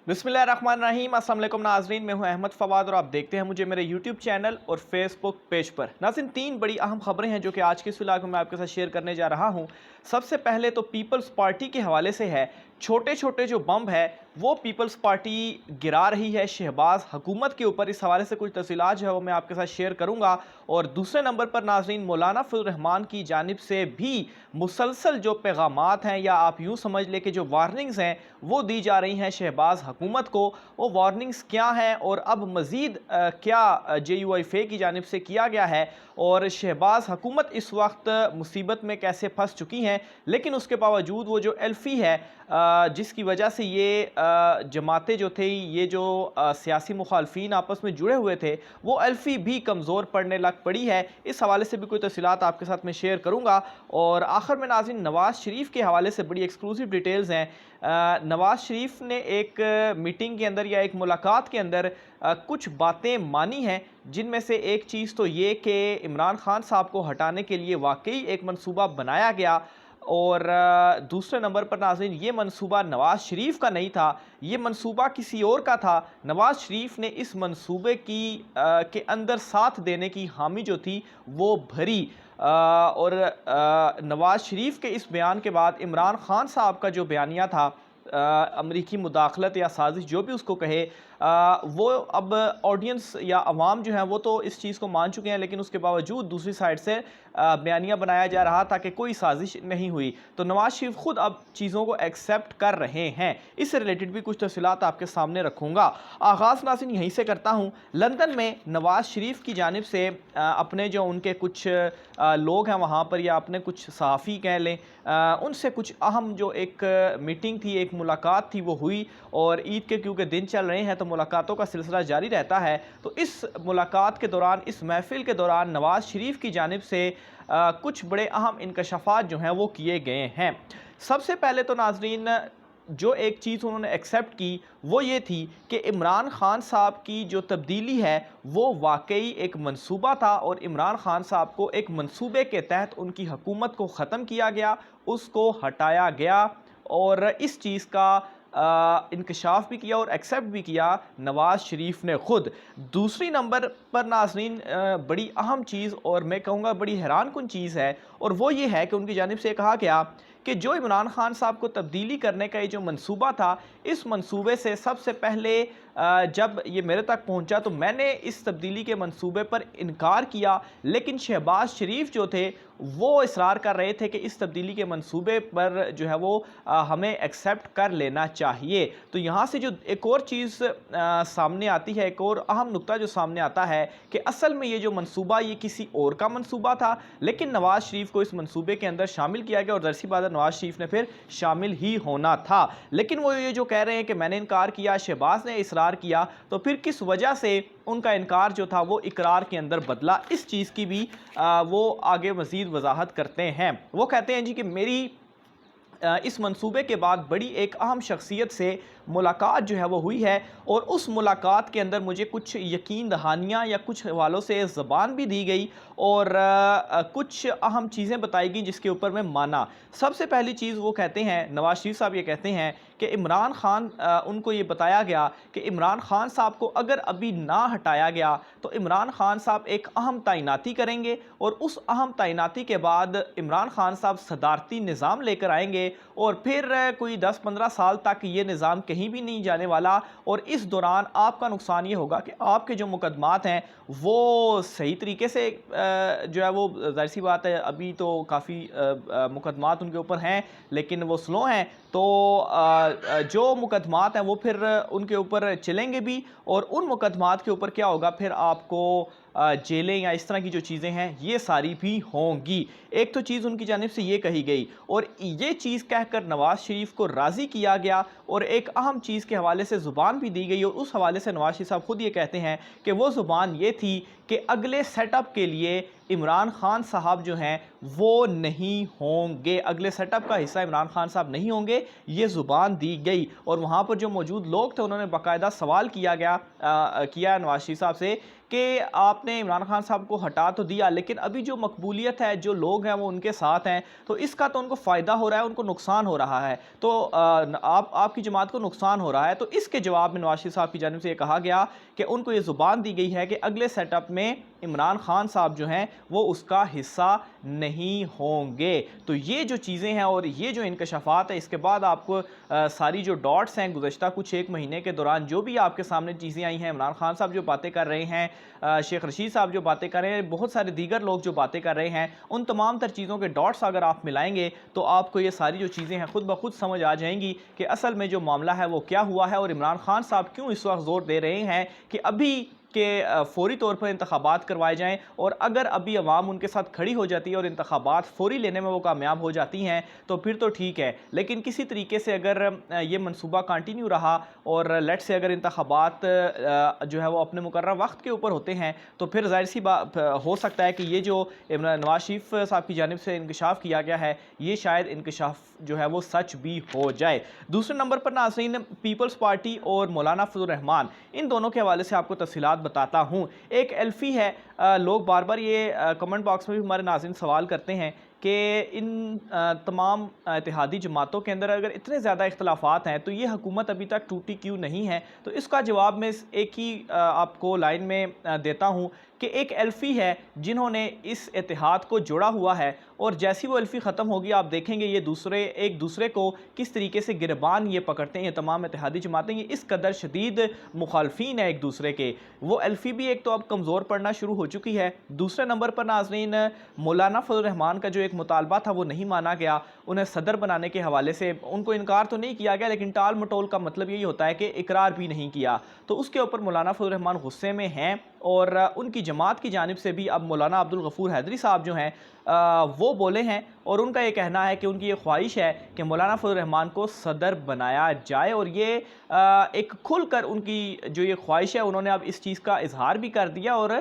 बिस्मिल्लाहिर्रहमानिर्रहीम। अस्सलाम वालेकुम नाज़रीन, मैं हूं अहमद फवाद और आप देखते हैं मुझे मेरे यूट्यूब चैनल और फेसबुक पेज पर। नाज़रीन, तीन बड़ी अहम खबरें हैं जो कि आज के इस व्लॉग में मैं आपके साथ शेयर करने जा रहा हूं। सबसे पहले तो पीपल्स पार्टी के हवाले से है। छोटे छोटे जो बम है वो पीपल्स पार्टी गिरा रही है शहबाज हुकूमत के ऊपर। इस हवाले से कुछ तफसीलात जो है वो मैं आपके साथ शेयर करूंगा। और दूसरे नंबर पर नाज़रीन, मौलाना फजल रहमान की जानिब से भी मुसलसल जो पैगामात हैं, या आप यूँ समझ लें कि जो वार्निंग्स हैं वो दी जा रही हैं शहबाज हुकूमत को। वो वार्निंग्स क्या हैं और अब मज़ीद क्या JUIFA की जानिब से किया गया है, और शहबाज हुकूमत इस वक्त मुसीबत में कैसे फंस चुकी हैं। लेकिन उसके बावजूद वो जो एल्फ़ी है जिसकी वजह से ये जमातें जो थे, ये जो सियासी मुखालफीन आपस में जुड़े हुए थे, वो एल्फ़ी भी कमज़ोर पड़ने लग पड़ी है। इस हवाले से भी कोई तफ़सीलात आपके साथ मैं शेयर करूँगा। और आखिर में नाज़रीन, नवाज़ शरीफ के हवाले से बड़ी एक्सक्लूसिव डिटेल्स हैं। नवाज़ शरीफ ने एक मीटिंग के अंदर या एक मुलाकात के अंदर कुछ बातें मानी हैं, जिनमें से एक चीज़ तो ये कि इमरान खान साहब को हटाने के लिए वाकई एक मंसूबा बनाया गया। और दूसरे नंबर पर नाज़रीन, ये मंसूबा नवाज़ शरीफ का नहीं था, ये मंसूबा किसी और का था। नवाज़ शरीफ ने इस मंसूबे के अंदर साथ देने की हामी जो थी वो भरी। और नवाज़ शरीफ के इस बयान के बाद इमरान खान साहब का जो बयानिया था, अमरीकी मुदाखलत या साजिश जो भी उसको कहे, वो अब ऑडियंस या अवाम जो है वो तो इस चीज़ को मान चुके हैं, लेकिन उसके बावजूद दूसरी साइड से बयानिया बनाया जा रहा था कि कोई साजिश नहीं हुई। तो नवाज़ शरीफ खुद अब चीज़ों को एक्सेप्ट कर रहे हैं। इससे रिलेटेड भी कुछ तफसीलात आपके सामने रखूँगा। आगाज़ नाज़रीन यहीं से करता हूँ। लंदन में नवाज़ शरीफ की जानिब से अपने जो उनके कुछ लोग हैं वहाँ पर, या अपने कुछ सहाफ़ी कह लें, उनसे कुछ अहम जो एक मीटिंग थी, एक मुलाकात थी, वो हुई। और ईद के क्योंकि दिन चल रहे हैं तो मुलाकातों का सिलसिला जारी रहता है। तो इस मुलाकात के दौरान, इस महफ़िल के दौरान नवाज़ शरीफ की जानिब से कुछ बड़े अहम इंकशाफात जो हैं वो किए गए हैं। सबसे पहले तो नाज़रीन, जो एक चीज़ उन्होंने एक्सेप्ट की वो ये थी कि इमरान खान साहब की जो तब्दीली है वो वाकई एक मंसूबा था, और इमरान खान साहब को एक मंसूबे के तहत उनकी हुकूमत को ख़त्म किया गया, उसको हटाया गया। और इस चीज़ का इंकशाफ भी किया और एक्सेप्ट भी किया नवाज़ शरीफ ने खुद। दूसरी नंबर पर नाज़रीन, बड़ी अहम चीज़ और मैं कहूँगा बड़ी हैरान कुन चीज़ है, और वो ये है कि उनकी जानिब से कहा गया कि जो इमरान खान साहब को तब्दीली करने का ये जो मंसूबा था, इस मंसूबे से सबसे पहले जब ये मेरे तक पहुंचा तो मैंने इस तब्दीली के मंसूबे पर इनकार किया, लेकिन शहबाज शरीफ जो थे वो इसरार कर रहे थे कि इस तब्दीली के मंसूबे पर जो है वो हमें एक्सेप्ट कर लेना चाहिए। तो यहाँ से जो एक और चीज़ सामने आती है, एक और अहम नुक्ता जो सामने आता है कि असल में ये जो मंसूबा ये किसी और का मंसूबा था, लेकिन नवाज़ शरीफ को इस मंसूबे के अंदर शामिल किया गया, और ज़ाहिर-सी बात है नवाज़ शरीफ ने फिर शामिल ही होना था। लेकिन वो ये जो कह रहे हैं कि मैंने इनकार किया, शहबाज ने इसरार किया, तो फिर किस वजह से उनका इनकार जो था वो इकरार के अंदर बदला, इस चीज़ की भी वो आगे मज़ीद वजाहत करते हैं। वो कहते हैं जी कि मेरी इस मंसूबे के बाद बड़ी एक अहम शख्सियत से मुलाकात जो है वो हुई है, और उस मुलाकात के अंदर मुझे कुछ यकीन दहानियाँ या कुछ हवालों से ज़बान भी दी गई, और कुछ अहम चीज़ें बताई गई जिसके ऊपर मैं माना। सबसे पहली चीज़ वो कहते हैं, नवाज़ शरीफ साहब ये कहते हैं कि इमरान खान, उनको ये बताया गया कि इमरान खान साहब को अगर अभी ना हटाया गया तो इमरान खान साहब एक अहम तैनाती करेंगे, और उस अहम तैनाती के बाद इमरान खान साहब सदारती निज़ाम लेकर आएंगे, और फिर कोई 10-15 साल तक ये निज़ाम कहीं भी नहीं जाने वाला। और इस दौरान आपका नुकसान ये होगा कि आपके जो मुकदमात हैं वो सही तरीके से जो है वो, ज़ाहिर सी बात है अभी तो काफ़ी मुकदमात उनके ऊपर हैं, लेकिन वो स्लो हैं। तो जो मुकदमात हैं वो फिर उनके ऊपर चलेंगे भी, और उन मुकदमात के ऊपर क्या होगा, फिर आपको जेलें या इस तरह की जो चीज़ें हैं ये सारी भी होंगी। एक तो चीज़ उनकी जानिब से ये कही गई, और ये चीज़ कहकर नवाज़ शरीफ को राज़ी किया गया, और एक अहम चीज़ के हवाले से ज़ुबान भी दी गई, और उस हवाले से नवाज़ शरीफ साहब खुद ये कहते हैं कि वो ज़ुबान ये थी कि अगले सेटअप के लिए इमरान खान साहब जो हैं वो नहीं होंगे, अगले सेटअप का हिस्सा इमरान खान साहब नहीं होंगे, ये ज़ुबान दी गई। और वहाँ पर जो मौजूद लोग थे उन्होंने बाकायदा सवाल किया नवाज़ शरीफ साहब से कि आपने इमरान खान साहब को हटा तो दिया, लेकिन अभी जो मकबूलियत है, जो लोग हैं वो उनके साथ हैं, तो इसका तो उनको फ़ायदा हो रहा है, उनको नुकसान हो रहा है। तो आपकी जमात को नुकसान हो रहा है। तो इसके जवाब में नवाज शरीफ साहब की जानिब से ये कहा गया कि उनको ये ज़ुबान दी गई है कि अगले सेटअप में इमरान खान साहब जो हैं वो उसका हिस्सा नहीं होंगे। तो ये जो चीज़ें हैं और ये जो इंकशाफात है, इसके बाद आपको सारी जो डॉट्स हैं गुज़श्ता कुछ एक महीने के दौरान जो भी आपके सामने चीज़ें आई हैं, इमरान खान साहब जो बातें कर रहे हैं, शेख रशीद साहब जो बातें कर रहे हैं, बहुत सारे दीगर लोग जो बातें कर रहे हैं, उन तमाम तर चीज़ों के डॉट्स अगर आप मिलाएंगे तो आपको ये सारी जो चीज़ें हैं खुद ब खुद समझ आ जाएंगी कि असल में जो मामला है वो क्या हुआ है और इमरान खान साहब क्यों इस वक्त जोर दे रहे हैं कि अभी के फ़ौरी तौर पर इंतखाबात करवाए जाएँ। और अगर अभी अवाम उनके साथ खड़ी हो जाती है और इंतखाबात फ़ौरी लेने में वो कामयाब हो जाती हैं तो फिर तो ठीक है, लेकिन किसी तरीके से अगर ये मनसूबा कंटिन्यू रहा और लेट से अगर इंतखाबात जो है वो अपने मुकर्रर वक्त के ऊपर होते हैं तो फिर ज़ाहिर सी बात हो सकता है कि ये जो नवाज शरीफ साहब की जानिब से इंकशाफ किया गया है, ये शायद इंकशाफ जो है वो सच भी हो जाए। दूसरे नंबर पर नाज़रीन, पीपल्स पार्टी और मौलाना फजल रहमान, इन दोनों के हवाले से आपको तफसीलात बताता हूँ। एक एल्फी है, लोग बार बार ये कमेंट बॉक्स में भी हमारे नाज़रीन सवाल करते हैं कि इन तमाम इत्तेहादी जमातों के अंदर अगर इतने ज़्यादा इख्तलाफात हैं तो ये हुकूमत अभी तक टूटी क्यों नहीं है। तो इसका जवाब मैं एक ही आपको लाइन में देता हूँ कि एक एल्फी है जिन्होंने इस इत्तेहाद को जोड़ा हुआ है और जैसी वो एल्फी ख़त्म होगी आप देखेंगे ये एक दूसरे को किस तरीके से गिरबान ये पकड़ते हैं। ये तमाम इत्तेहादी जमातें ये इस कदर शदीद मुखालफीन है एक दूसरे के। वो एल्फी भी एक तो अब कमज़ोर पड़ना शुरू हो चुकी है। दूसरे नंबर पर नाज़रीन, मौलाना फजल रहमान का जो एक मुतालबा था वो नहीं माना गया। उन्हें सदर बनाने के हवाले से उनको इनकार तो नहीं किया गया, लेकिन टाल मटोल का मतलब यही होता है कि इकरार भी नहीं किया। तो उसके ऊपर मौलाना फजल रहमान गुस्से में हैं और उनकी जमात की जानिब से भी अब मौलाना अब्दुल गफूर हैदरी साहब जो हैं वो बोले हैं और उनका ये कहना है कि उनकी ये ख्वाहिश है कि मौलाना फजल रहमान को सदर बनाया जाए। और ये एक खुलकर उनकी जो ये ख्वाहिश है उन्होंने अब इस चीज़ का इजहार भी कर दिया और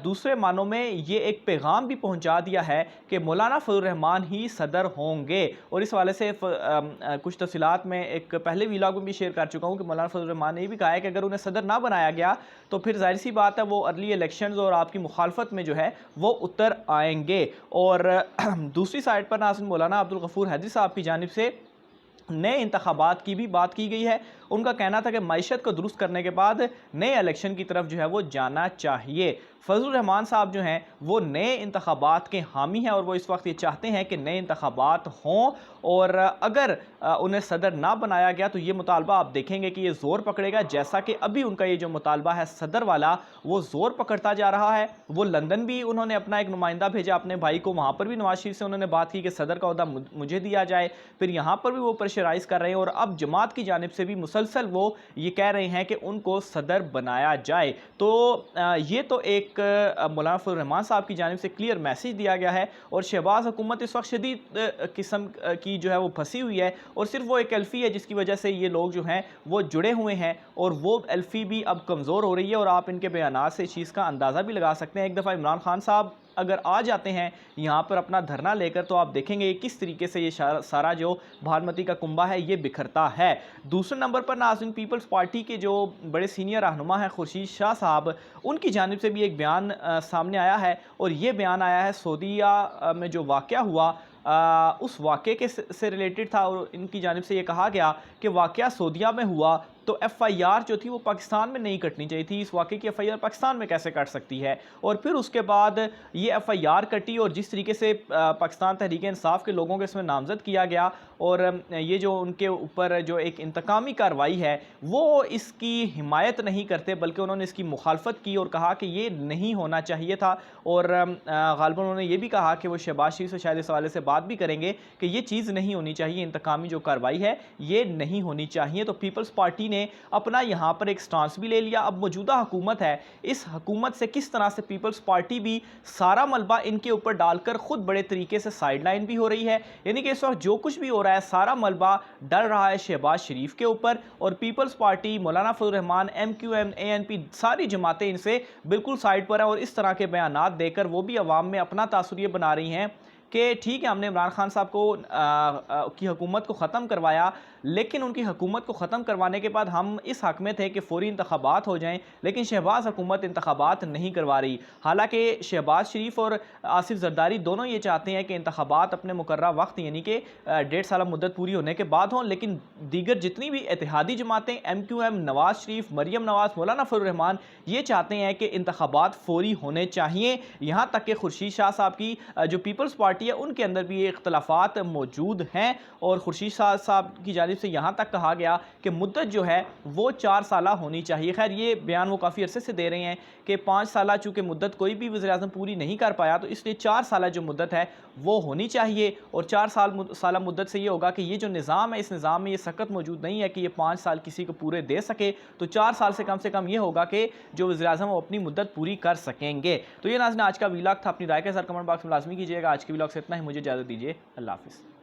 दूसरे मानों में ये एक पैगाम भी पहुंचा दिया है कि मौलाना फजल रहमान ही सदर होंगे। और इस हवाले से कुछ तफसीलात में एक पहले व्लॉग में भी शेयर कर चुका हूँ कि मौलाना फजल रहमान ने ये भी कहा है कि अगर उन्हें सदर ना बनाया गया तो फिर जाहिर सी बात है वो अर्ली इलेक्शंस और आपकी मुखालफत में जो है वो उतर आएंगे। और दूसरी साइड पर नाज़रीन, मौलाना अब्दुल गफूर हैदरी साहब की जानिब से नए इंतखाबात की भी बात की गई है। उनका कहना था कि मईशत को दुरुस्त करने के बाद नए इलेक्शन की तरफ जो है वो जाना चाहिए। फजल रहमान साहब जो हैं वो नए इंतखाबात के हामी हैं और वो इस वक्त ये चाहते हैं कि नए इंतखाबात हों और अगर उन्हें सदर ना बनाया गया तो ये मुतालबा आप देखेंगे कि ये ज़ोर पकड़ेगा, जैसा कि अभी उनका ये जो मुतालबा है सदर वाला वो ज़ोर पकड़ता जा रहा है। वो लंदन भी उन्होंने अपना एक नुमाइंदा भेजा अपने भाई को, वहाँ पर भी नवाज शरीफ से उन्होंने बात की कि सदर का ओहदा मुझे दिया जाए। फिर यहाँ पर भी वो प्रेशराइज कर रहे हैं और अब जमात की जानिब से भी मुसलसल वो ये कह रहे हैं कि उनको सदर बनाया जाए। तो ये तो एक मौलाना फजल रहमान साहब की जानिब से क्लियर मैसेज दिया गया है। और शहबाज हुकूमत इस वक्त शदीद किस्म की जो है वो फंसी हुई है और सिर्फ वो एक एल्फी है जिसकी वजह से ये लोग जो हैं वो जुड़े हुए हैं और वो एल्फी भी अब कमज़ोर हो रही है। और आप इनके बयानात से इस चीज़ का अंदाज़ा भी लगा सकते हैं। एक दफ़ा इमरान खान साहब अगर आ जाते हैं यहाँ पर अपना धरना लेकर तो आप देखेंगे किस तरीके से ये सारा जो भानुमती का कुंबा है ये बिखरता है। दूसरे नंबर पर नाज़रीन, पीपल्स पार्टी के जो बड़े सीनियर रहनुमा हैं खुर्शीद शाह साहब, उनकी जानिब से भी एक बयान सामने आया है और ये बयान आया है सऊदीया में जो वाक़या हुआ उस वाक़े के से रिलेटेड था। और इनकी जानिब से ये कहा गया कि वाक़या सऊदीया में हुआ तो FIR जो थी वो पाकिस्तान में नहीं कटनी चाहिए थी। इस वाक़े की FIR पाकिस्तान में कैसे कट सकती है। और फिर उसके बाद ये FIR कटी और जिस तरीके से पाकिस्तान तहरीक-ए-इंसाफ के लोगों को इसमें नामज़द किया गया और ये जो उनके ऊपर जो एक इंतकामी कार्रवाई है वो इसकी हिमायत नहीं करते बल्कि उन्होंने इसकी मुखालफत की और कहा कि ये नहीं होना चाहिए था। और ग़ालिबन उन्होंने ये भी कहा कि वो शहबाज शरीफ से शायद इस हवाले से बात भी करेंगे कि ये चीज़ नहीं होनी चाहिए, इंतकामी जो कार्रवाई है ये नहीं होनी चाहिए। तो पीपल्स पार्टी ने अपना यहाँ पर एक स्टांस भी ले लिया। अब मौजूदा हुकूमत है, इस हुकूमत से किस तरह से पीपल्स पार्टी भी सारा मलबा इनके ऊपर डालकर खुद बड़े तरीके से साइडलाइन भी हो रही है। यानी कि इस वक्त जो कुछ भी हो रहा है सारा मलबा डल रहा है शहबाज शरीफ के ऊपर और पीपल्स पार्टी, मौलाना फजल रहमान, MQM, ANP सारी जमातें इनसे बिल्कुल साइड पर है। और इस तरह के बयानात देकर वो भी अवाम में अपना तासुर ये बना रही हैं कि ठीक है हमने इमरान खान साहब को की हुकूमत को ख़त्म करवाया लेकिन उनकी हुकूमत को ख़त्म करवाने के बाद हम इस हक़ में थे कि फ़ौरी इंतख़ाबात हो जाएँ, लेकिन शहबाज हुकूमत इंतख़ाबात नहीं करवा रही। हालाँकि शहबाज शरीफ और आसिफ ज़रदारी दोनों ये चाहते हैं कि इंतख़ाबात अपने मुकर्रर वक्त यानी कि 1.5 साल मुद्दत पूरी होने के बाद हों, लेकिन दीगर जितनी भी इत्तेहादी जमातें MQM, नवाज शरीफ, मरियम नवाज, मौलाना फजल रहमान ये चाहते हैं कि इंतख़ाबात फ़ौरी होने चाहिए। यहाँ तक कि खुर्शीद शाह साहब की जो पीपल्स पार्टी है उनके अंदर भी ये इख्तलाफात मौजूद हैं और खुर्शीद शाह साहब की जानिब से यहाँ तक कहा गया कि मुद्दत जो है वो 4 साल होनी चाहिए। खैर ये बयान वो काफ़ी अरसे से दे रहे हैं कि 5 साल चूँकि मुद्दत कोई भी वज़ीर-ए-आज़म पूरी नहीं कर पाया, तो इसलिए 4 साल जो मुद्दत है वो होनी चाहिए। और 4 साल मुद्दत से ये होगा कि ये जो निज़ाम है, इस निज़ाम में ये सकत मौजूद नहीं है कि ये 5 साल किसी को पूरे दे सके, तो 4 साल से कम ये होगा कि जो वज़ीर-ए-आज़म वो अपनी मुद्दत पूरी कर सकेंगे। तो ये नाज़रीन आज का व्लॉग था। अपनी राय के साथ कमेंट बॉक्स में लाज़मी कीजिएगा। आज के व्लॉग से इतना ही, मुझे इजाज़त दीजिए। अल्लाह हाफ़िज़।